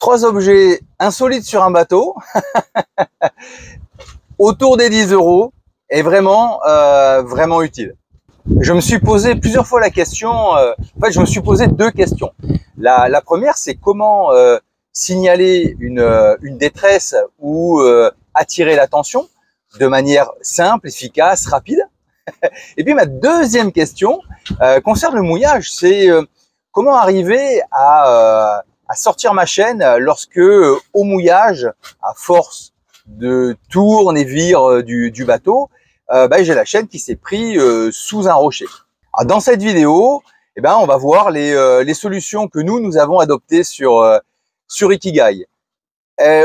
3 objets insolites sur un bateau autour des 10 € est vraiment vraiment utile. Je me suis posé plusieurs fois la question, en fait je me suis posé 2 questions. La première, c'est comment signaler une détresse ou attirer l'attention de manière simple, efficace, rapide. Et puis ma deuxième question concerne le mouillage, c'est comment arriver à sortir ma chaîne lorsque au mouillage, à force de tourne et vire du bateau, j'ai la chaîne qui s'est pris sous un rocher. Alors, dans cette vidéo, on va voir les solutions que nous avons adoptées sur Ikigai.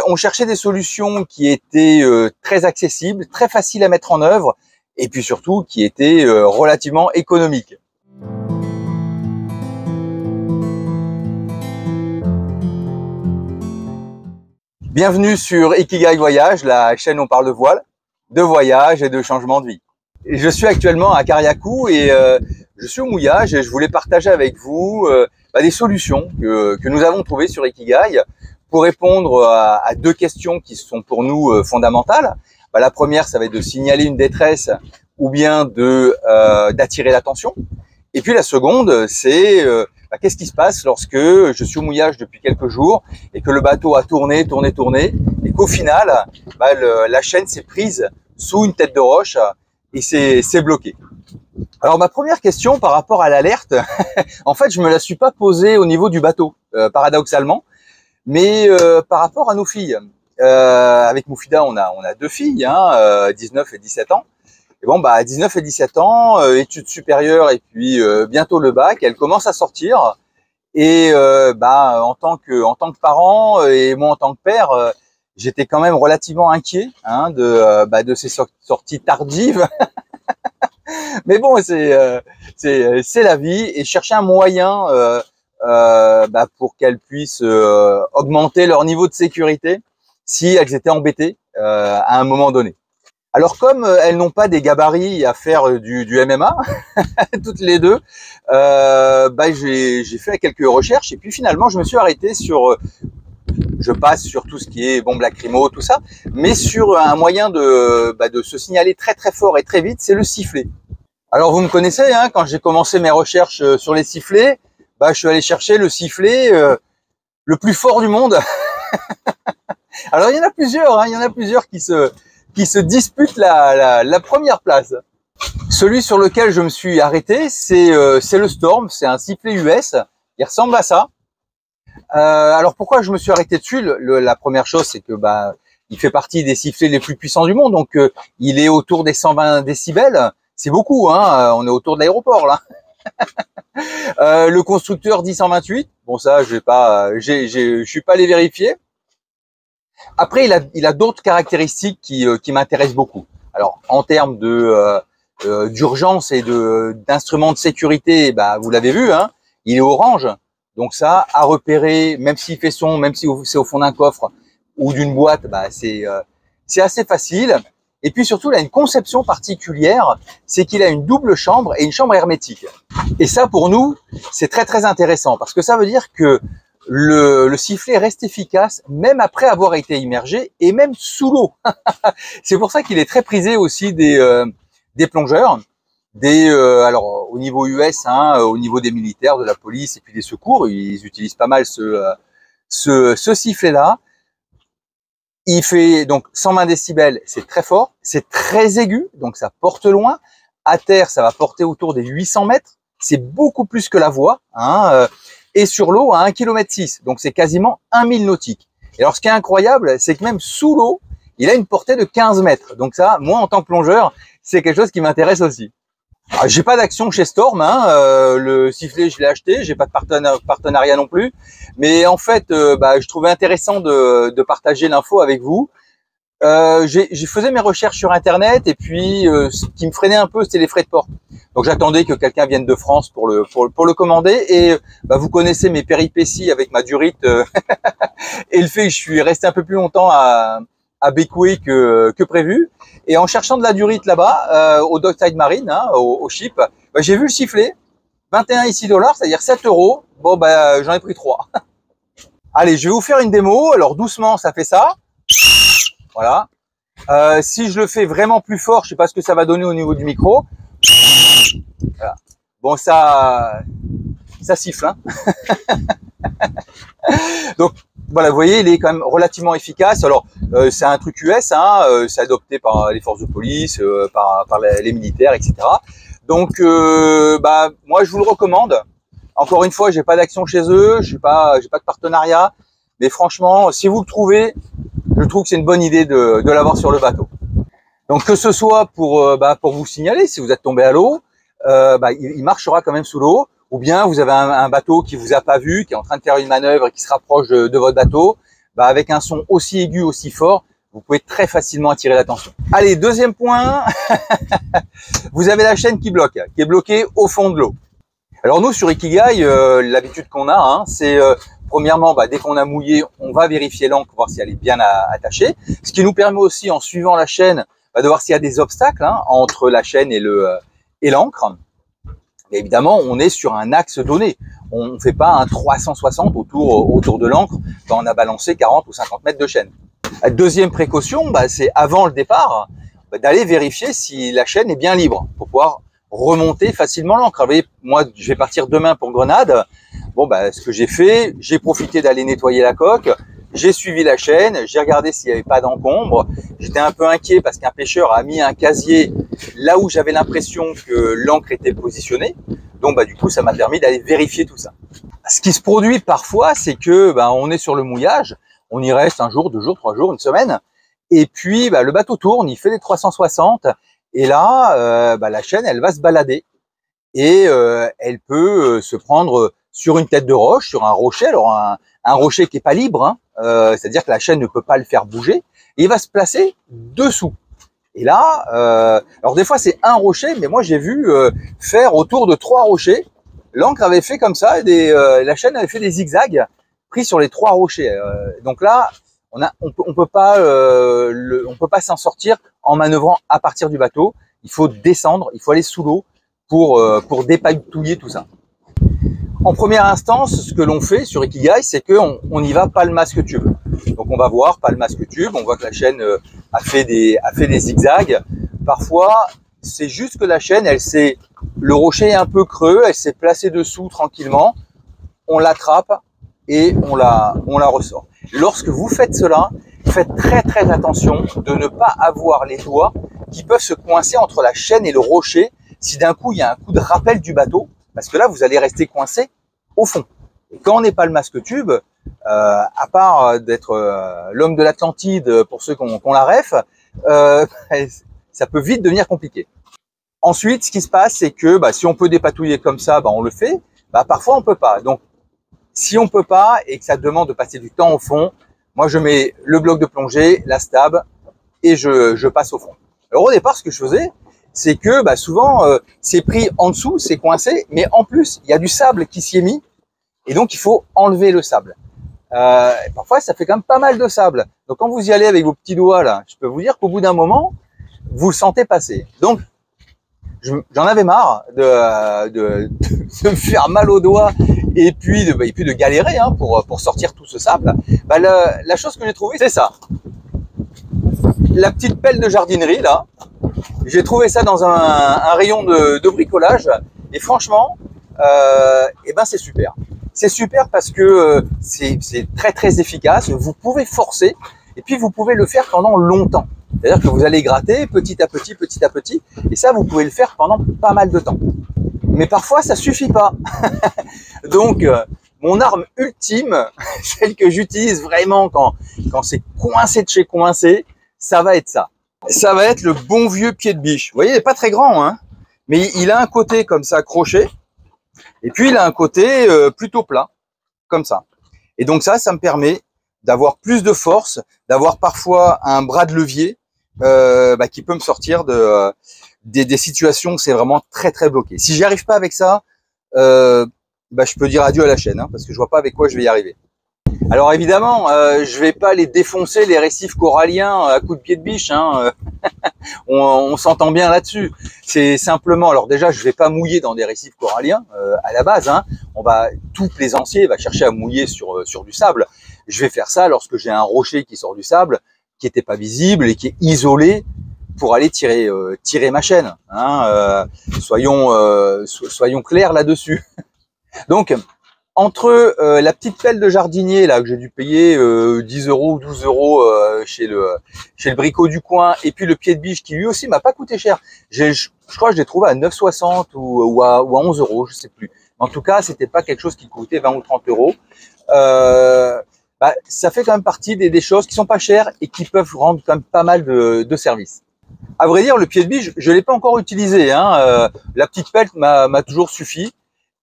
On cherchait des solutions qui étaient très accessibles, très faciles à mettre en œuvre, et puis surtout qui étaient relativement économiques. Bienvenue sur Ikigai Voyage, la chaîne où on parle de voile, de voyage et de changement de vie. Je suis actuellement à Kariakou et je suis au mouillage et je voulais partager avec vous des solutions que nous avons trouvées sur Ikigai pour répondre à 2 questions qui sont pour nous fondamentales. La première, ça va être de signaler une détresse ou bien d'attirer l'attention. Et puis la seconde, c'est qu'est-ce qui se passe lorsque je suis au mouillage depuis quelques jours et que le bateau a tourné et qu'au final, la chaîne s'est prise sous une tête de roche et c'est bloqué. Alors ma première question par rapport à l'alerte, en fait je me la suis pas posée au niveau du bateau, paradoxalement, mais par rapport à nos filles. Avec Moufida, on a 2 filles, 19 et 17 ans. Et bon, 19 et 17 ans, études supérieures et puis bientôt le bac, elles commencent à sortir. Et en tant que parent et moi en tant que père, j'étais quand même relativement inquiet de ces sorties tardives. Mais bon, c'est la vie et chercher un moyen pour qu'elles puissent augmenter leur niveau de sécurité si elles étaient embêtées à un moment donné. Alors comme elles n'ont pas des gabarits à faire du MMA, toutes les deux, j'ai fait quelques recherches et puis finalement je me suis arrêté je passe sur tout ce qui est bombes lacrymo, tout ça, mais sur un moyen de se signaler très très fort et très vite, c'est le sifflet. Alors vous me connaissez, quand j'ai commencé mes recherches sur les sifflets, je suis allé chercher le sifflet le plus fort du monde. Alors il y en a plusieurs qui se disputent la première place. Celui sur lequel je me suis arrêté, c'est le Storm, c'est un sifflet US, il ressemble à ça. Alors pourquoi je me suis arrêté dessus? La première chose, c'est que il fait partie des sifflets les plus puissants du monde, donc il est autour des 120 décibels, c'est beaucoup, on est autour de l'aéroport là. Le constructeur dit 128, bon ça je suis pas allé vérifier. Après, il a d'autres caractéristiques qui m'intéressent beaucoup. Alors, en termes d'urgence et d'instruments de sécurité, vous l'avez vu, il est orange. Donc ça, à repérer, même s'il fait son, même si c'est au fond d'un coffre ou d'une boîte, c'est assez facile. Et puis surtout, il a une conception particulière, c'est qu'il a une double chambre et une chambre hermétique. Et ça, pour nous, c'est très très intéressant parce que ça veut dire que le sifflet reste efficace même après avoir été immergé et même sous l'eau. C'est pour ça qu'il est très prisé aussi des plongeurs, alors au niveau US, au niveau des militaires, de la police et puis des secours, ils utilisent pas mal ce sifflet-là. Il fait donc 120 décibels, c'est très fort, c'est très aigu, donc ça porte loin. À terre, ça va porter autour des 800 mètres, c'est beaucoup plus que la voix, et sur l'eau à 1,6 km, donc c'est quasiment 1000 nautiques. Et alors ce qui est incroyable, c'est que même sous l'eau, il a une portée de 15 mètres. Donc ça, moi en tant que plongeur, c'est quelque chose qui m'intéresse aussi. J'ai pas d'action chez Storm, le sifflet je l'ai acheté, j'ai pas de partenariat non plus, mais en fait je trouvais intéressant de partager l'info avec vous. J'ai fait mes recherches sur internet et puis ce qui me freinait un peu, c'était les frais de port. Donc j'attendais que quelqu'un vienne de France pour le commander et vous connaissez mes péripéties avec ma durite et le fait que je suis resté un peu plus longtemps à Bécoué que prévu. Et en cherchant de la durite là-bas, au Dockside Marine, au ship, j'ai vu le sifflet, 21 ici $, c'est-à-dire 7 €. Bon, j'en ai pris 3. Allez, je vais vous faire une démo. Alors doucement, ça fait ça. Voilà. Si je le fais vraiment plus fort, je sais pas ce que ça va donner au niveau du micro. Voilà. Bon, ça siffle. Hein. Donc voilà, vous voyez, il est quand même relativement efficace. Alors c'est un truc US, hein, c'est adopté par les forces de police, par les militaires, etc. Donc moi je vous le recommande. Encore une fois, j'ai pas d'action chez eux, j'ai pas de partenariat, mais franchement, si vous le trouvez, je trouve que c'est une bonne idée de l'avoir sur le bateau. Donc que ce soit pour vous signaler si vous êtes tombé à l'eau, il marchera quand même sous l'eau. Ou bien vous avez un bateau qui vous a pas vu, qui est en train de faire une manœuvre et qui se rapproche de votre bateau, avec un son aussi aigu, aussi fort, vous pouvez très facilement attirer l'attention. Allez, deuxième point, vous avez la chaîne qui est bloquée au fond de l'eau. Alors nous sur Ikigai, l'habitude qu'on a, hein, c'est premièrement, dès qu'on a mouillé, on va vérifier l'ancre, voir si elle est bien attachée, ce qui nous permet aussi, en suivant la chaîne, de voir s'il y a des obstacles entre la chaîne et l'ancre. Mais évidemment, on est sur un axe donné. On ne fait pas un 360 autour de l'ancre quand on a balancé 40 ou 50 mètres de chaîne. La deuxième précaution, c'est avant le départ, d'aller vérifier si la chaîne est bien libre pour pouvoir remonter facilement l'ancre. Vous voyez, moi, je vais partir demain pour Grenade. Bon, ce que j'ai fait, j'ai profité d'aller nettoyer la coque. J'ai suivi la chaîne, j'ai regardé s'il n'y avait pas d'encombre. J'étais un peu inquiet parce qu'un pêcheur a mis un casier là où j'avais l'impression que l'ancre était positionnée. Donc du coup, ça m'a permis d'aller vérifier tout ça. Ce qui se produit parfois, c'est que on est sur le mouillage, on y reste un jour, 2 jours, 3 jours, une semaine, et puis le bateau tourne, il fait les 360, et là, la chaîne, elle va se balader, et elle peut se prendre sur une tête de roche, sur un rocher. Alors un rocher qui est pas libre, hein, c'est-à-dire que la chaîne ne peut pas le faire bouger, et il va se placer dessous. Et là, alors des fois c'est un rocher, mais moi j'ai vu faire autour de 3 rochers. L'ancre avait fait comme ça, la chaîne avait fait des zigzags pris sur les 3 rochers. Donc là, on peut pas s'en sortir en manœuvrant à partir du bateau. Il faut descendre, il faut aller sous l'eau pour dépatouiller tout ça. En première instance, ce que l'on fait sur Ikigai, c'est qu'on y va pas le masque tube. Donc on va voir pas le masque tube, on voit que la chaîne a fait des zigzags. Parfois, c'est juste que la chaîne, le rocher est un peu creux, elle s'est placée dessous tranquillement. On l'attrape et on la ressort. Lorsque vous faites cela, faites très très attention de ne pas avoir les doigts qui peuvent se coincer entre la chaîne et le rocher si d'un coup il y a un coup de rappel du bateau. Parce que là, vous allez rester coincé au fond. Et quand on n'est pas le masque tube, à part d'être l'homme de l'Atlantide pour ceux qui ont la ref, ça peut vite devenir compliqué. Ensuite, ce qui se passe, c'est que si on peut dépatouiller comme ça, on le fait. Parfois, on peut pas. Donc, si on peut pas et que ça demande de passer du temps au fond, moi, je mets le bloc de plongée, la stab et je passe au fond. Alors, au départ, ce que je faisais, c'est que souvent c'est pris en dessous, c'est coincé, mais en plus il y a du sable qui s'y est mis et donc il faut enlever le sable. Parfois ça fait quand même pas mal de sable, donc quand vous y allez avec vos petits doigts là, je peux vous dire qu'au bout d'un moment vous le sentez passer. Donc j'en avais marre de me faire mal aux doigts et puis de galérer pour sortir tout ce sable. La chose que j'ai trouvée, c'est ça, la petite pelle de jardinerie là. J'ai trouvé ça dans un rayon de bricolage et franchement, c'est super. C'est super parce que c'est très très efficace. Vous pouvez forcer et puis vous pouvez le faire pendant longtemps. C'est-à-dire que vous allez gratter petit à petit, et ça vous pouvez le faire pendant pas mal de temps. Mais parfois ça suffit pas. Donc mon arme ultime, celle que j'utilise vraiment quand c'est coincé de chez coincé, ça va être ça. Ça va être le bon vieux pied de biche. Vous voyez, il n'est pas très grand, hein, mais il a un côté comme ça, crochet, et puis il a un côté plutôt plat, comme ça. Et donc ça me permet d'avoir plus de force, d'avoir parfois un bras de levier qui peut me sortir des situations où c'est vraiment très très bloqué. Si j'y arrive pas avec ça, je peux dire adieu à la chaîne, parce que je vois pas avec quoi je vais y arriver. Alors évidemment, je vais pas les défoncer les récifs coralliens à coups de pied de biche. on s'entend bien là-dessus. C'est simplement, alors déjà, je vais pas mouiller dans des récifs coralliens à la base. Hein. Tout plaisancier va chercher à mouiller sur du sable. Je vais faire ça lorsque j'ai un rocher qui sort du sable, qui n'était pas visible et qui est isolé pour aller tirer ma chaîne. Hein. Soyons clairs là-dessus. Donc, entre la petite pelle de jardinier là que j'ai dû payer 10 € ou 12 € chez le bricot du coin, et puis le pied de biche qui lui aussi m'a pas coûté cher. Je crois que je l'ai trouvé à 9,60 ou à 11 €, je sais plus. En tout cas, c'était pas quelque chose qui coûtait 20 ou 30 €. Ça fait quand même partie des choses qui sont pas chères et qui peuvent rendre quand même pas mal de services. À vrai dire, le pied de biche, je l'ai pas encore utilisé. Hein. La petite pelle m'a toujours suffi.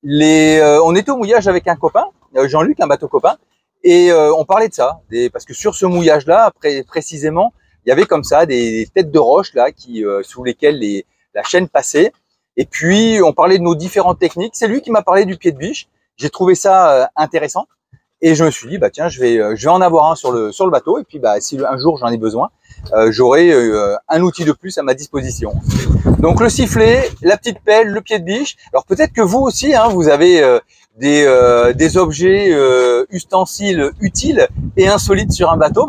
On était au mouillage avec un copain, Jean-Luc, un bateau copain, et on parlait de ça, parce que sur ce mouillage-là, précisément, il y avait comme ça des têtes de roche là, sous lesquelles la chaîne passait. Et puis on parlait de nos différentes techniques. C'est lui qui m'a parlé du pied de biche. J'ai trouvé ça intéressant, et je me suis dit tiens, je vais en avoir un sur le bateau. Et puis si un jour j'en ai besoin, j'aurai un outil de plus à ma disposition. Donc le sifflet, la petite pelle, le pied de biche. Alors peut-être que vous aussi, hein, vous avez des objets, ustensiles utiles et insolites sur un bateau.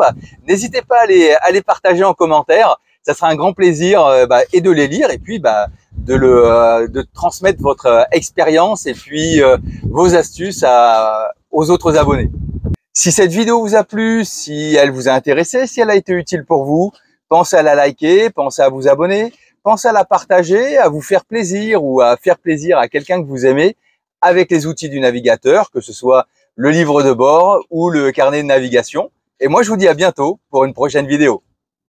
N'hésitez pas à les partager en commentaire. Ça sera un grand plaisir et de les lire et puis de transmettre votre expérience et puis vos astuces aux autres abonnés. Si cette vidéo vous a plu, si elle vous a intéressé, si elle a été utile pour vous, pensez à la liker, pensez à vous abonner, pensez à la partager, à vous faire plaisir ou à faire plaisir à quelqu'un que vous aimez avec les outils du navigateur, que ce soit le livre de bord ou le carnet de navigation. Et moi, je vous dis à bientôt pour une prochaine vidéo.